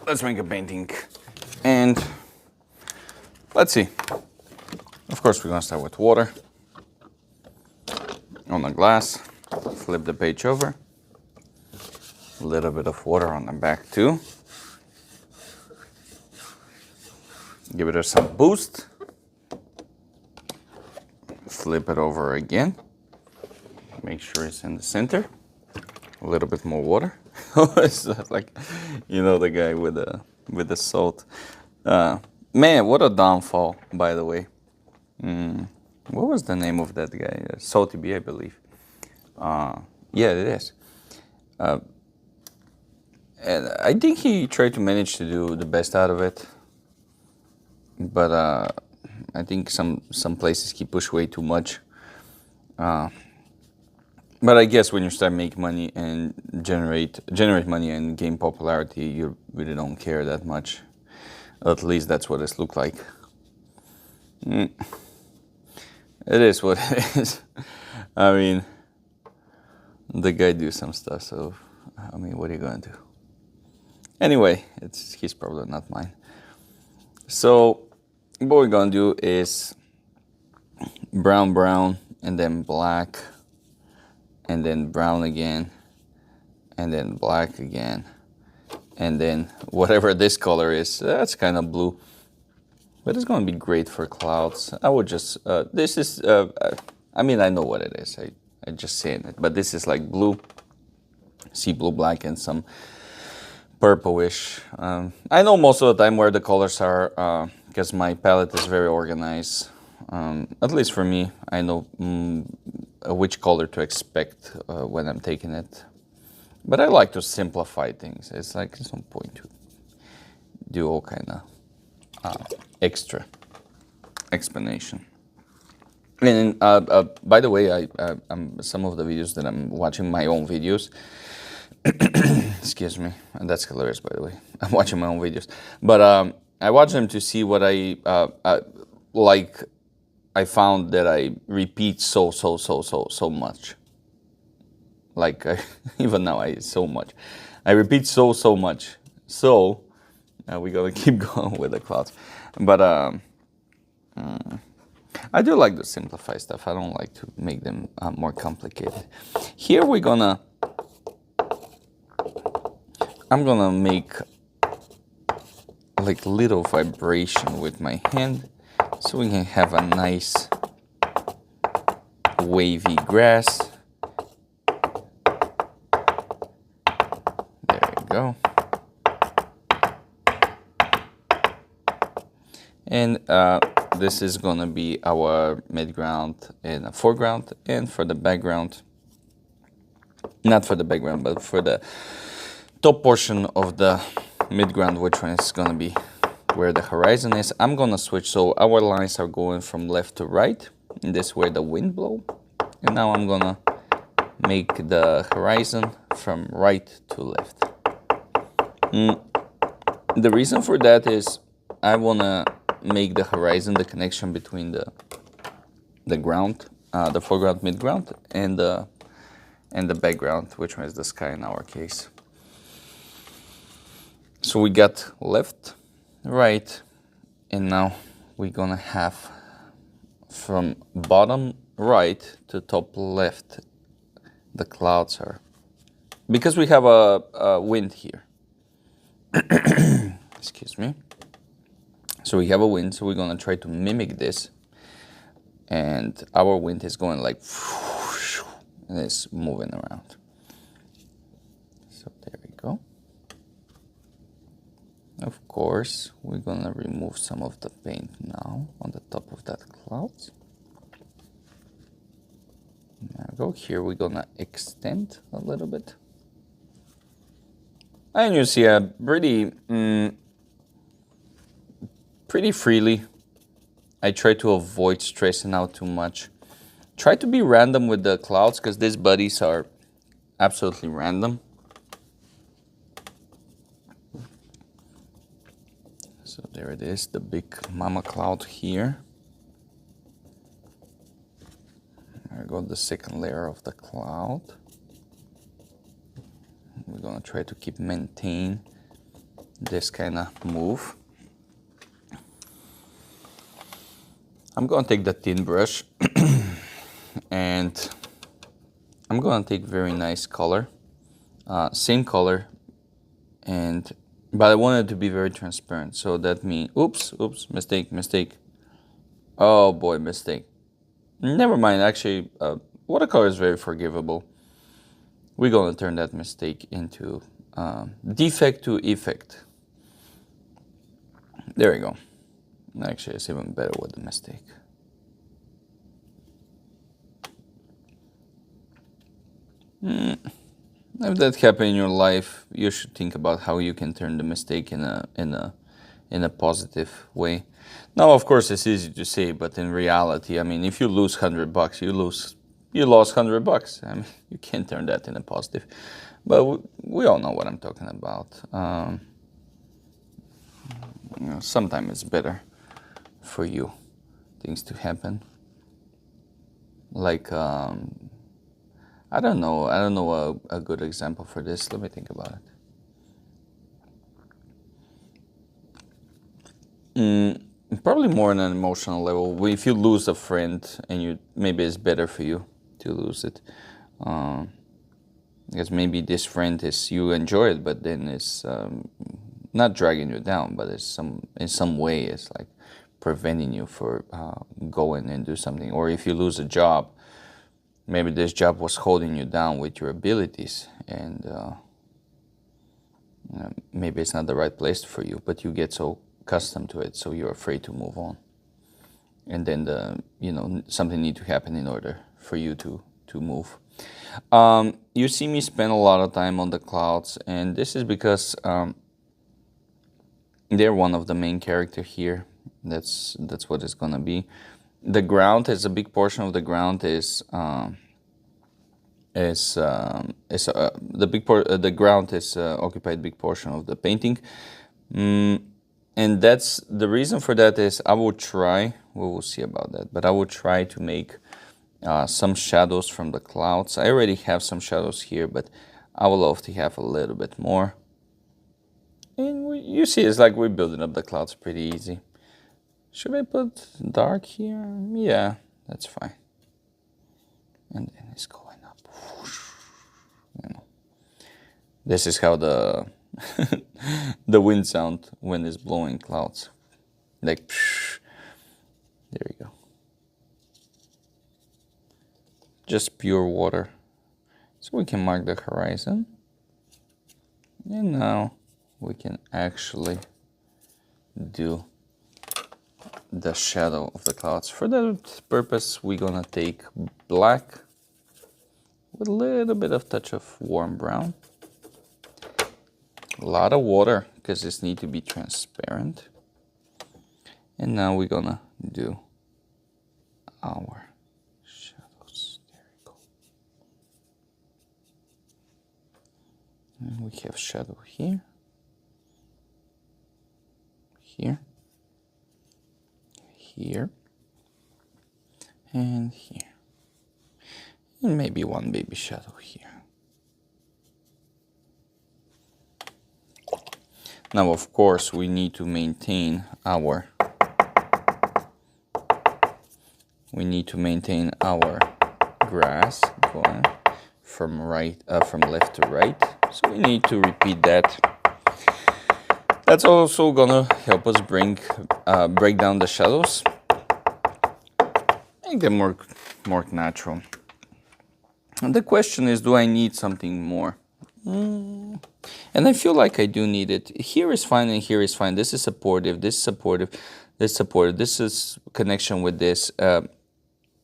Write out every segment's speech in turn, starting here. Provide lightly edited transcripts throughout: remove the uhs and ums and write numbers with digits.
let's make a painting. And let's see. Of course, we're gonna start with water on the glass. Flip the page over. A little bit of water on the back too. Give it some boost. Flip it over again. Make sure it's in the center. A little bit more water. It's like, you know, the guy with the salt. Man, what a downfall, by the way. What was the name of that guy? Salty B, I believe. Yeah, it is. And I think he tried to manage to do the best out of it. But I think some places he pushed way too much. But I guess when you start making money and generate money and gain popularity, you really don't care that much. At least that's what it looks like. It is what it is. I mean, the guy do some stuff, so I mean, what are you gonna do? Anyway, it's his problem, not mine. So what we're gonna do is brown, and then black, and then brown again, and then black again, and then whatever this color is, that's kind of blue. But it's gonna be great for clouds. I would just, this is, I mean, I know what it is. I just saying it, but this is like blue, sea blue, black, and some purplish. I know most of the time where the colors are, because my palette is very organized. At least for me, I know which color to expect when I'm taking it. But I like to simplify things. It's like there's no point to do all kind of extra explanation. And by the way, some of the videos that I'm watching, my own videos, excuse me, and that's hilarious, by the way. I'm watching my own videos, but I watch them to see what I like. I found that I repeat so much. Like even now, so much. I repeat so much. So we gotta keep going with the clouds, but I do like to simplify stuff. I don't like to make them more complicated. Here I'm gonna make like little vibration with my hand so we can have a nice wavy grass. There we go. And this is gonna be our midground and foreground, and for the background, not for the background, but for the top portion of the midground, which one is gonna be where the horizon is, I'm gonna switch. So our lines are going from left to right, and this is where the wind blow. And now I'm gonna make the horizon from right to left. The reason for that is I wanna make the horizon the connection between the ground, the foreground, midground, and the background, which one is the sky in our case. So we got left, right, and now we're gonna have from bottom right to top left the clouds are, because we have a wind here. Excuse me. So we have a wind, so we're gonna try to mimic this, and our wind is going like and it's moving around. So there we go. Of course, we're gonna remove some of the paint now on the top of that clouds. There we go. Here we're gonna extend a little bit. And you see a pretty freely. I try to avoid stressing out too much. Try to be random with the clouds, because these buddies are absolutely random. So there it is, the big mama cloud here. There we go, the second layer of the cloud. We're gonna try to maintain this kind of move. I'm gonna take the thin brush and I'm gonna take very nice color, same color, but I want it to be very transparent. So that means, oops, mistake. Oh boy, mistake. Never mind. Actually, watercolor is very forgivable. We're gonna turn that mistake into defect to effect. There we go. Actually, it's even better with the mistake. If that happened in your life, you should think about how you can turn the mistake in a positive way. Now, of course, it's easy to say, but in reality, I mean, if you lose $100, you lost $100. I mean, you can't turn that in a positive. But we all know what I'm talking about. Sometimes it's better for you things to happen. Like I don't know a good example for this. Let me think about it. Probably more on an emotional level. If you lose a friend, and maybe it's better for you to lose it, because maybe this friend you enjoy it, but then it's not dragging you down, but in some way it's like preventing you for going and do something. Or if you lose a job, maybe this job was holding you down with your abilities, and maybe it's not the right place for you, but you get so accustomed to it, so you're afraid to move on. And then something needs to happen in order for you to move. You see me spend a lot of time on the clouds, and this is because they're one of the main character here. That's what it's gonna be. The ground is a big portion of the ground the ground is occupied big portion of the painting, and that's the reason for that is I will try. We will see about that, but I will try to make some shadows from the clouds. I already have some shadows here, but I would love to have a little bit more. And you see, it's like we're building up the clouds pretty easy. Should I put dark here? Yeah, that's fine. And then it's going up. This is how the the wind sound when it's blowing clouds. Like, there you go. Just pure water. So we can mark the horizon. And now we can actually do the shadow of the clouds. For that purpose, we're gonna take black with a little bit of touch of warm brown. A lot of water because this needs to be transparent. And now we're gonna do our shadows. There we go. And we have shadow here, here, here, and here. And maybe one baby shadow here. Now, of course, we need to maintain our grass going from left to right. So we need to repeat that. That's also gonna help us break down the shadows, make them more natural. And the question is, do I need something more? And I feel like I do need it. Here is fine and here is fine. This is supportive, this is supportive, this is supportive, this is connection with this. And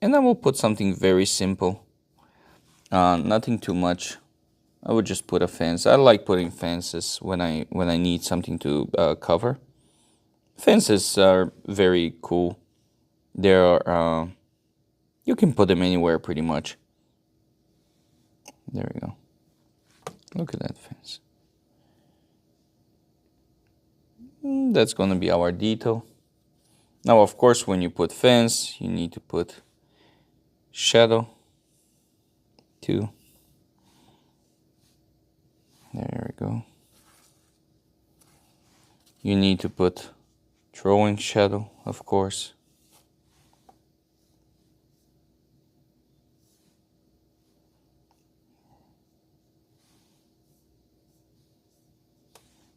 I will put something very simple. Nothing too much. I would just put a fence. I like putting fences when I need something to cover. Fences are very cool. You can put them anywhere pretty much. There we go. Look at that fence. That's going to be our detail. Now, of course, when you put fence, you need to put shadow too. There we go. You need to put throwing shadow, of course.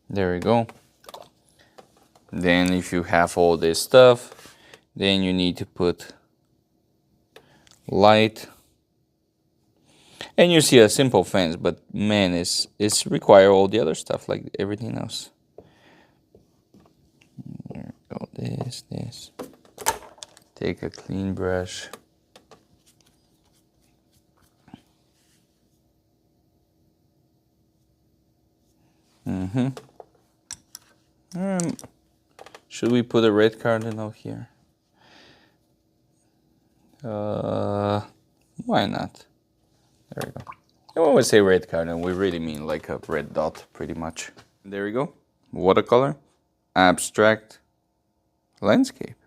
There we go. Then if you have all this stuff, then you need to put light. And you see a simple fence, but man, it's require all the other stuff like everything else. There we go, this. Take a clean brush. Should we put a red cardinal out here? Why not? There we go. And when we say red cardinal, we really mean like a red dot, pretty much. There we go. Watercolor, abstract, landscape.